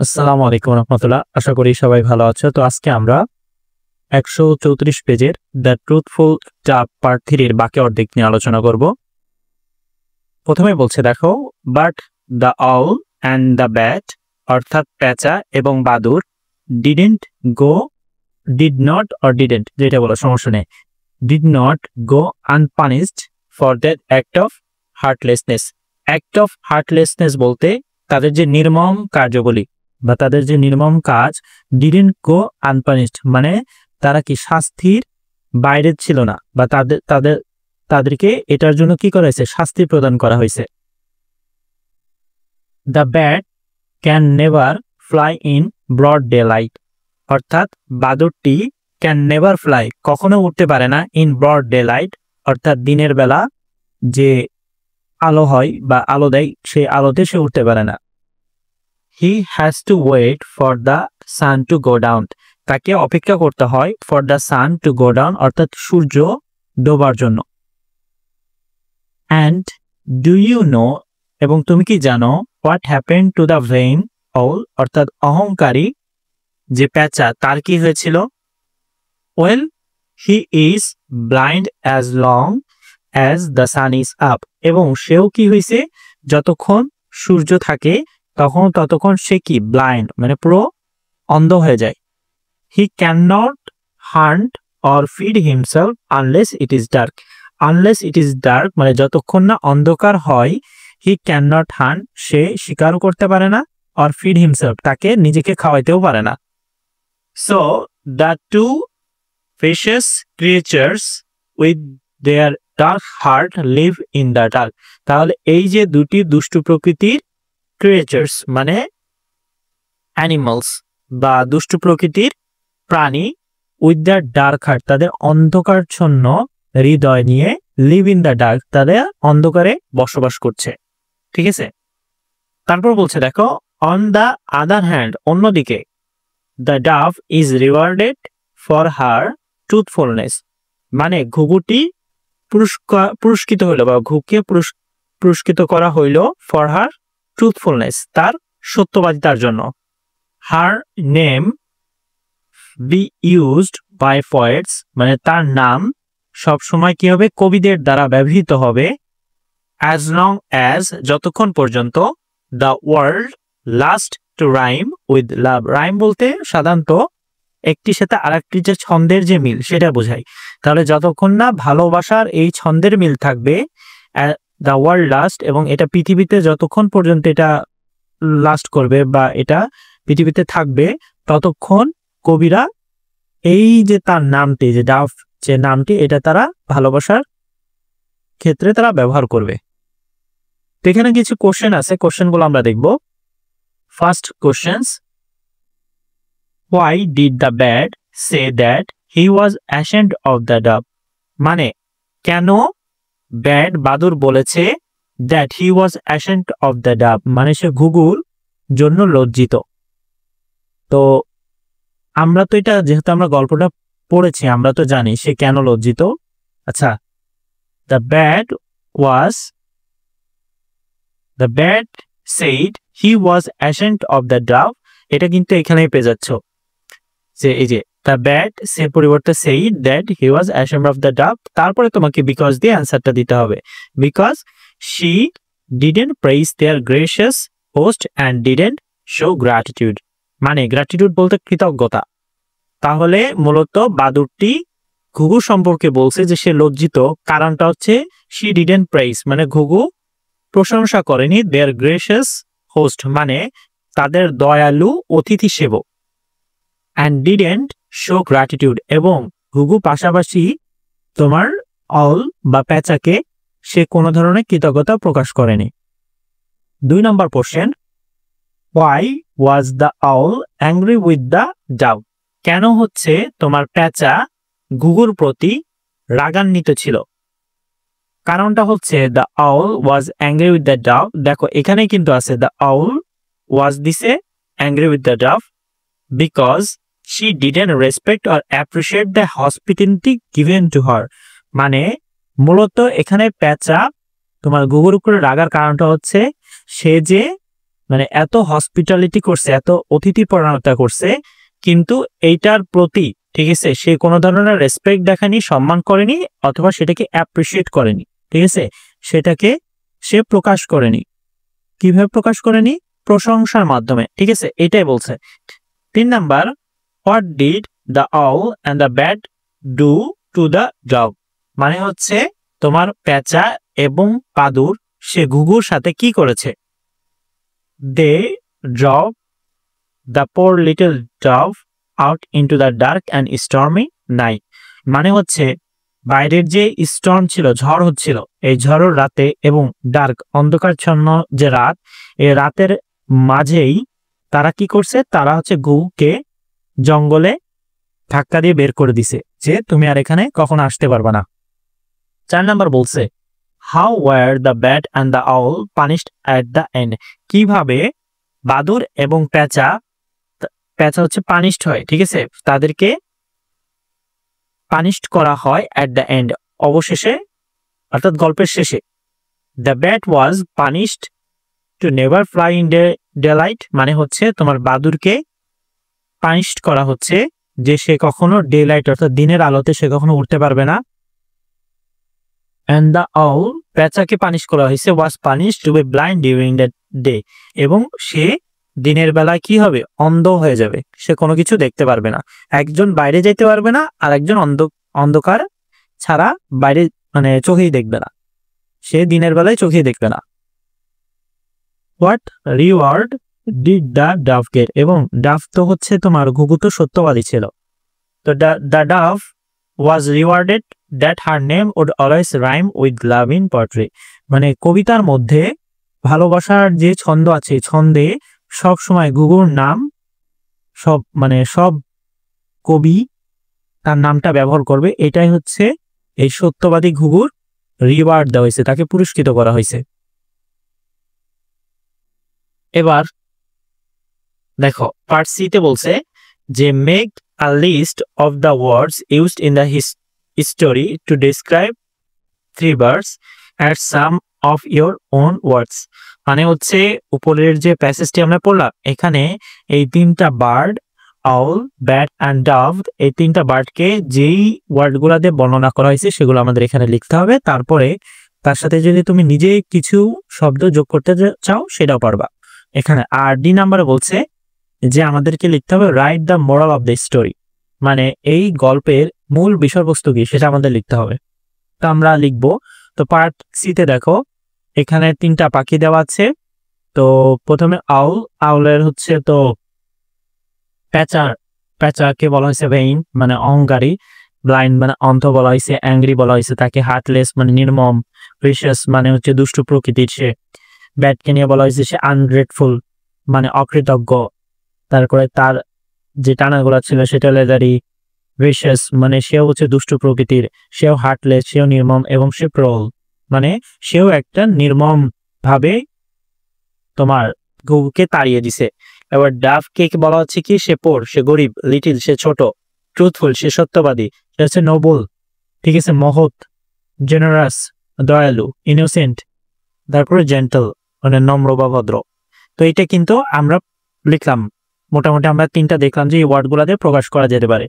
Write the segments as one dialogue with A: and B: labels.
A: আসসালামু আলাইকুম রহমতুল্লাহ। আশা করি সবাই ভালো আছো। তো আজকে আমরা 134 পেজের দ্য ট্রুথফুল ডাব পার্ট 3 এর বাকি অর্ধেক নিয়ে আলোচনা করব। প্রথমে বলছে দেখো, but the owl and the bat, অর্থাৎ পেঁচা এবং বাদুর, ডিড নট যেটা বলো সমস্যা নেই, did not go unpunished for that act of heartlessness. Act of heartlessness বলতে তাদের যে নির্মম কার্যবলী বা তাদের যে নির্মম কাজ, ডিডেন্ট গো আনপানিশড মানে তারা কি শাস্তির বাইরে ছিল না, বা তাদেরকে এটার জন্য কি করা হয়েছে, শাস্তি প্রদান করা হয়েছে। The bat can never fly in broad daylight, অর্থাৎ বাদুরটি ক্যান নেভার ফ্লাই কখনো উঠতে পারে না, ইন ব্রড ডে লাইট অর্থাৎ দিনের বেলা যে আলো হয় বা আলো দেয় সেই আলোতে সে উঠতে পারে না। He has to wait for the sun to go down, তাকে অপেক্ষা করতে হয় for the sun to go down অর্থাৎ সূর্য ডোবার জন্য। অ্যান্ড ডু ইউ নো, এবং তুমি কি জানো, what happen to the vain owl অর্থাৎ অহংকারী যে পেঁচা তার কি হয়েছিল। Well he is blind as long as the sun is up, এবং সেও কি হয়েছে, যতক্ষণ সূর্য থাকে ততক্ষণ সে কি ব্লাইন্ড মানে পুরো অন্ধ হয়ে যায়। He can not hunt or feed himself unless it is dark, unless it is dark মানে যতক্ষণ না অন্ধকার হয়, হি ক্যান নট হান্ট সে শিকারও করতে পারে না, অর ফিড হিমসেলফ তাকে নিজেকে খাওয়াইতেও পারে না। So the two vicious creatures with their dark heart live in the dark, তাহলে এই যে দুটি দুষ্টু প্রকৃতির ক্রিয়েচার্স মানে অ্যানিমালস বা দুষ্টু প্রকৃতির প্রাণী, উইথ দ্য ডার্ক হার্ট তাদের অন্ধকারচ্ছন্ন হৃদয় নিয়ে, লিভ ইন দ্য ডার্ক তাদের অন্ধকারে বসবাস করছে। ঠিক আছে, তারপর বলছে দেখো, অন দ্য আদার হ্যান্ড অন্যদিকে, the Dove is rewarded for her truthfulness, মানে ঘুঘুটি পুরস্কৃত হইল বা ঘুঘুকে পুরস্কৃত করা হইল ফর হার ট্রুথফুলনেস তার সত্যবাদিতার জন্য। Her name be used by poets, মানে তার নাম সবসময় কি হবে, কবিদের দ্বারা ব্যবহৃত হবে। অ্যাজ লং অ্যাজ যতক্ষণ পর্যন্ত, the world last to rhyme with love, rhyme বলতে সাধারণত একটির সাথে আরেকটি যে ছন্দের যে মিল সেটা বোঝায়, তাহলে যতক্ষণ না ভালোবাসার এই ছন্দের মিল থাকবে, দ্য ওয়ার্ল্ড লাস্ট, এবং এটা পৃথিবীতে যতক্ষণ পর্যন্ত এটা লাস্ট করবে বা এটা পৃথিবীতে থাকবে ততক্ষণ কবিরা এই যে তার নামটি, যে ডাভ যে নামটি, এটা তারা ভালোবাসার ক্ষেত্রে তারা ব্যবহার করবে। তো এখানে কিছু কোশ্চেন আছে, কোশ্চেনগুলো আমরা দেখব। First questions, why did the bat say that he was ashamed of the dove, মানে কেন ব্যাট বাদুর বলেছে that he was ashamed of the dove, মানে সে ঘুঘুর জন্য লজ্জিত। তো আমরা তো এটা যেহেতু আমরা গল্পটা পড়েছি আমরা তো জানি সে কেন লজ্জিত। আচ্ছা, the bat said he was ashamed of the dove, এটা কিন্তু এখানেই পেয়ে যাচ্ছ যে এই যে দ্য ব্যাট সে পরিবর্তে said that he was ashamed of the dove, তারপরে তোমাকে বিকজ দিয়ে অ্যান্সারটা দিতে হবে। Because she didn't praise their gracious host and didn't show gratitude, মানে গ্র্যাটিটিউড বলতে কৃতজ্ঞতা। তাহলে মূলত বাদুরটি ঘুঘু সম্পর্কে বলছে যে সে লজ্জিত, কারণটা হচ্ছে শি ডিডেন্ট প্রেইজ মানে ঘুঘু প্রশংসা করেনি দেয়ার গ্রেসিয়াস হোস্ট মানে তাদের দয়ালু অতিথি সেবক, অ্যান্ড ডিডেন্ট শো গ্র্যাটিটিউড, এবং ঘুঘু পাশাপাশি তোমার আউল বা পেঁচাকে সে কোনো ধরনের কৃতজ্ঞতা প্রকাশ করেনি। 2 নম্বর question, why was the owl angry with the dove, কেন হচ্ছে তোমার পেঁচা ঘুঘুর প্রতি রাগান্বিত ছিল। কারণটা হচ্ছে the owl was angry with the dove, দেখো এখানে কিন্তু আছে দ্য আউল ওয়াজ দিছে angry with the dove because she didn't respect or appreciate the hospitality given to her, মানে মূলত এখানে পেঁচা তোমার ঘুঘুর উপরে রাগার কারণটা হচ্ছে সে যে মানে এত হসপিটালিটি করছে, এত অতিথিপরায়ণতা করছে, কিন্তু এইটার প্রতি ঠিক আছে সে কোনো ধরনের রেসপেক্ট দেখায়নি, সম্মান করেনি, অথবা সেটাকে অ্যাপ্রিসিয়েট করেনি। ঠিক আছে, সেটাকে সে প্রকাশ করেনি। কিভাবে প্রকাশ করেনি? প্রশংসার মাধ্যমে। ঠিক আছে, এটাই বলছে। 3 number, what did the owl and the bat do to the dog? মানে হচ্ছে তোমার পেঁচা এবং বাদুড় সে ঘুঘুর সাথে কি করেছে? They drove the poor little dove out into the dark and stormy night. মানে হচ্ছে বাইরের যে স্টর্ম ছিল, ঝড় হচ্ছিল, এই ঝড়ের রাতে এবং ডার্ক অন্ধকারচ্ছন্ন যে রাত, এই রাতের মাঝেই তারা কি করছে? তারা হচ্ছে ঘুঘুকে জঙ্গলে ধাক্কা দিয়ে বের করে দিছে যে তুমি আর এখানে কখনো আসতে পারবে না। 4 নাম্বার বলছে, how were the bat and the owl punished at the end? কিভাবে বাদুর এবং পেঁচা হচ্ছে পানিশড হয়, ঠিক আছে, তাদেরকে পানিশড করা হয় অ্যাট দ্য এন্ড, অবশেষে, অর্থাৎ গল্পের শেষে। The bat was punished to never fly in daylight. মানে হচ্ছে তোমার বাদুরকে পানিশড করা হচ্ছে যে সে কখনো ডে লাইট অর্থাৎ দিনের আলোতে সে কখনো উঠতে পারবে না। অ্যান্ড দ্য আউল, পেঁচাকে পানিশ করা হয়েছে, was punished to be blind during the day, এবং সে দিনের বেলায় কি হবে? অন্ধ হয়ে যাবে, সে কোনো কিছু দেখতে পারবে না। একজন বাইরে যেতে পারবে না, আর একজন অন্ধকার ছাড়া বাইরে মানে চোখেই দেখবে না, সে দিনের বেলায় চোখেই দেখবে না। What reward did the dove get? এবং ডাভ তো হচ্ছে তোমার ঘুঘু তো সত্যবাদী ছিল, তো the dove was rewarded that her name would always rhyme with love in poetry. মানে কবিতার মধ্যে ভালোবাসার যে ছন্দ আছে, ছন্দে সব সময় ঘুঘুর নাম, সব কবি তার নামটা ব্যবহার করবে। এটাই হচ্ছে এই সত্যবাদী ঘুঘুর রিওয়ার্ড দেওয়া হয়েছে, তাকে পুরস্কৃত করা হয়েছে। এবার দেখো পার্ট সি তে বলছে যে make a list of the words used in the story to describe 3 birds at some of your own words. মানে হচ্ছে উপরের যে প্যাসেজটি আমরা পড়লাম, এখানে এই 3টা bird, owl, bat and dove, এই 3টা বার্ডকে যেই ওয়ার্ডগুলো দিয়ে বর্ণনা করা হয়েছে সেগুলো আমাদের এখানে লিখতে হবে। তারপরে তার সাথে যদি তুমি নিজে কিছু শব্দ যোগ করতে চাও সেটাও পারবা এখানে। আর ডি নাম্বারে বলছে যে আমাদেরকে লিখতে হবে write the moral of the story, মানে এই গল্পের মূল বিষয়বস্তু কি সেটা আমাদের লিখতে হবে। তো আমরা লিখবো। তো পার্ট সিতে দেখো এখানে 3টা পাখি দেওয়া আছে। তো প্রথমে আউল, আউলের হচ্ছে তো পেঁচাকে বলা হয়েছে ভেইন মানে অহংকারী, ব্লাইন্ড মানে অন্ধ বলা হয়েছে, অ্যাংরি বলা হয়েছে তাকে হার্টলেস মানে নির্মম, ভিশিয়াস মানে হচ্ছে দুষ্ট প্রকৃতির সে। ব্যাটকে নিয়ে বলা হয়েছে সে আনগ্রেটফুল মানে অকৃতজ্ঞ, তারপরে তার যে টানাগুলা ছিল সেটা লেদারি। ভিশিয়াস মানে সেও হচ্ছে দুষ্ট প্রকৃতির, সেও হার্টলেস, সেও নির্মম, এবং সে ক্রল মানে সেও একটা নির্মম ভাবে তোমার ঘুঘুকে তাড়িয়ে দিছে। এবার ডাভকে বলা হচ্ছে কি সে পোর, সে গরিব, লিটিল সে ছোট, ট্রুথফুল সে সত্যবাদী, সে হচ্ছে নোবেল, ঠিক আছে, মহৎ, জেনারাস দয়ালু, ইনোসেন্ট, তারপরে জেন্টল মানে নম্র বা ভদ্র। তো এটা কিন্তু আমরা লিখলাম, মোটামুটি আমরা 3টা দেখলাম যে এই ওয়ার্ডগুলো দিয়ে প্রকাশ করা যেতে পারে।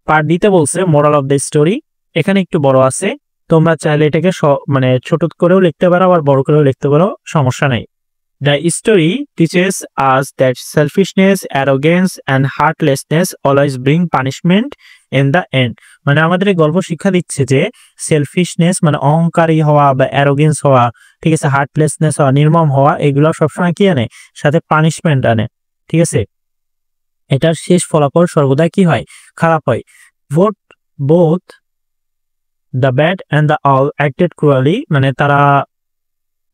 A: পার্ট দিতে বলছে মোরাল অফ দ্য স্টোরি, এখানে একটু বড় আছে, তোমরা চাইলে এটাকে মানে ছোট করেও লিখতে পারো আবার বড় করেও লিখতে পারো, সমস্যা নেই। The story teaches us that selfishness, arrogance and heartlessness always bring punishment in the end. মানে আমাদের এই গল্প শিক্ষা দিচ্ছে যে সেলফিশনেস মানে অহংকারী হওয়া বা অ্যারোগেন্স হওয়া, ঠিক আছে, হার্টলেসনেস হওয়া, নির্মম হওয়া, এগুলো সবসময় কি আনে? সাথে পানিশমেন্ট আনে, ঠিক আছে। এটার শেষ ফলাফল সর্বদা কি হয়? খারাপ হয়। both the bat and the owl acted cruelly, মানে তারা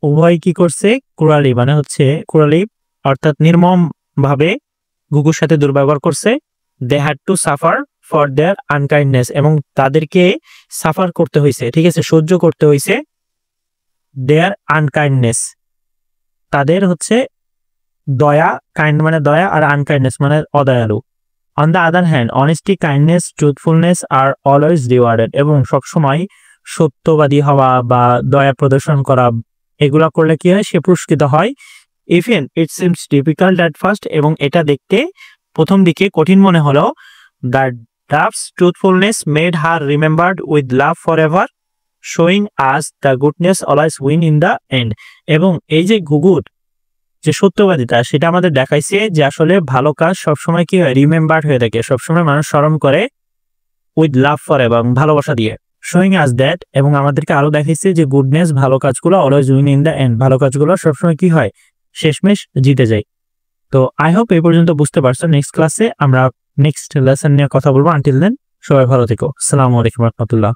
A: উভয় কি করছে? ক্রুয়ালি মানে হচ্ছে ক্রুয়ালি অর্থাৎ নির্মম ভাবে ঘুঘুর সাথে দুর্ব্যবহার করছে। They had to suffer for their unkindness, এবং তাদেরকে সাফার করতে হয়েছে, ঠিক আছে, সহ্য করতে হয়েছে দেয়ার আনকাইন্ডনেস, তাদের হচ্ছে দয়া, কাইন্ড মানে দয়া, আর আনকাইন্ডনেস মানে অদয়ালু। On the other hand honesty, kindness, truthfulness আর অলওয়েজ রিওয়ার্ডেড, এবং সবসময় সত্যবাদী হওয়া বা দয়া প্রদর্শন করা, এগুলা করলে কি হয়? সে পুরস্কৃত হয়। Even it seems difficult at first, এবং এটা দেখতে প্রথম দিকে কঠিন মনে হলো। The dove's truthfulness made her remembered with love for ever, showing us the goodness always win in the end. এবং এই যে ঘুঘুর যে সত্যবাদিতা, সেটা আমাদের দেখাইছে যে আসলে ভালো কাজ সবসময় কি হয়, রিমেম্বার্ড হয়ে থাকে, সবসময় মানুষ স্মরণ করে উইথ লাভ ফর এভার, ভালোবাসা দিয়ে। শোয়িং আস দ্যাট, এবং আমাদেরকে আরো দেখাইছে যে গুডনেস, ভালো কাজগুলো always win in the and, ভালো কাজগুলো সবসময় কি হয়, শেষমেশ জিতে যায়। তো আই হোপ এই পর্যন্ত বুঝতে পারছো। নেক্সট ক্লাসে আমরা নেক্সট লেসন নিয়ে কথা বলবো। আনটিল দেন সবাই ভালো থেকো। আসসালামু আলাইকুম রহমতুল্লাহ।